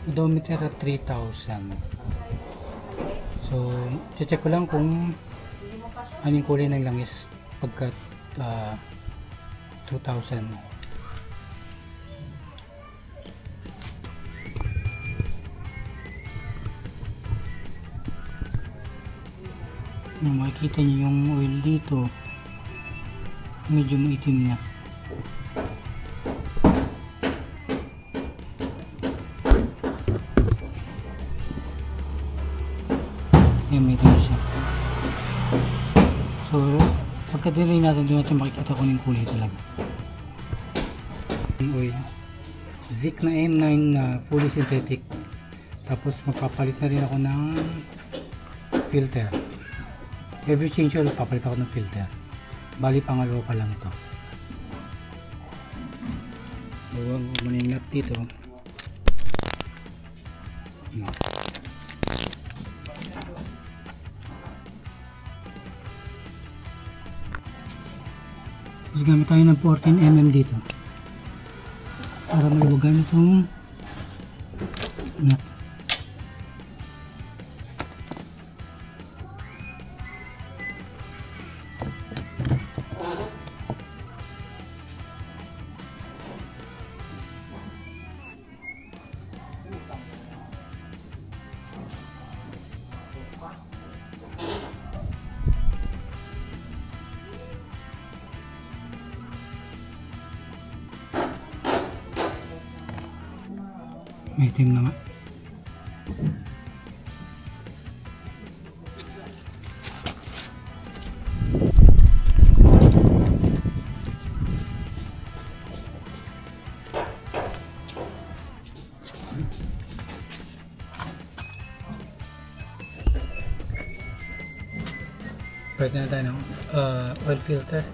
odometer at 3,000. So check ko lang kung anong kulay ng langis pagka 2,000. Makikita niyo yung oil dito, medyo maitim na. Yan, maitim na siya. So pagka-delay natin, doon natin makikita kung yung kulay talaga. Yung oil Zik na M9 na fully synthetic. Tapos magpapalit na rin ako ng filter. Every change oil, papalit ako ng filter. Bali, pangalawa pa lang ito. Huwag mo na yung nut dito. Tapos gamit tayo ng 14mm dito para maluwagan itong nut. May itim na nga. Pwede na tayo ng oil filter.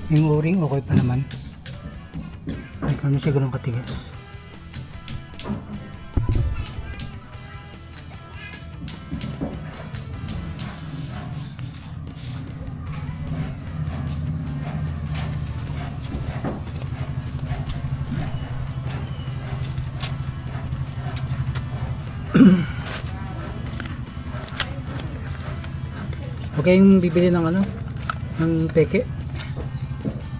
Yung o-ring okay pa naman. Ay, kami siya ganun katigas. Okay yung bibili ng ano, ng peke.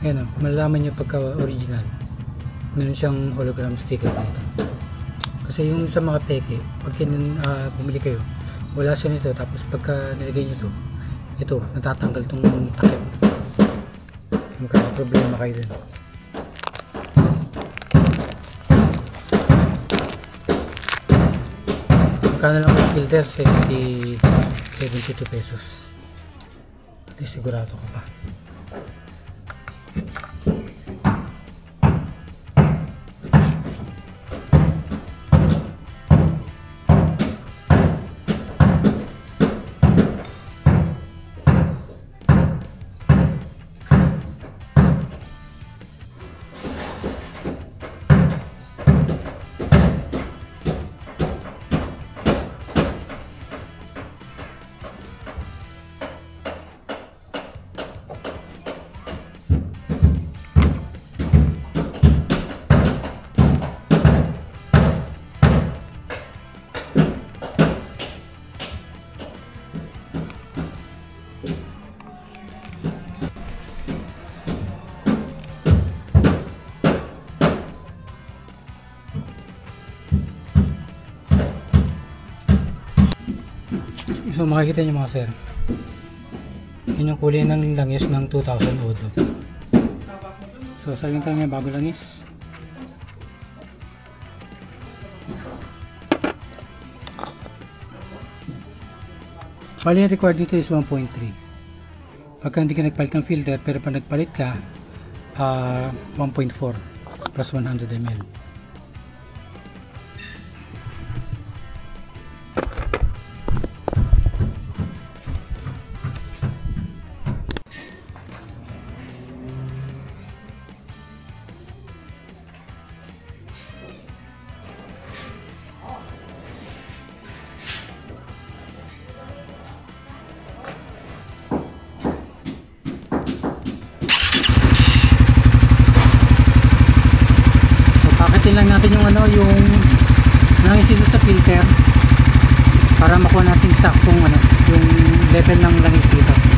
Ayan o, malalaman nyo pagka original. Meron siyang hologram sticker dito. Kasi yung sa mga peke, pag bumili kayo, wala siya nito. Tapos pagka nilagay nyo to, ito, natatanggal itong takip. Magkakaproblema kayo din. Magkano lang yung filter? 72 pesos. At sigurado ko pa. So makikita niyo mga sir, yun yung kulay ng langis ng 2000 Odo. So salintan niya bago langis. Bali yung required dito is 1.3. Pagka hindi ka nagpalit ng filter, pero pag nagpalit ka 1.4 plus 100 ml. Pakitin lang natin yung yung langis dito sa filter para makuha natin saktong yung level ng langis dito.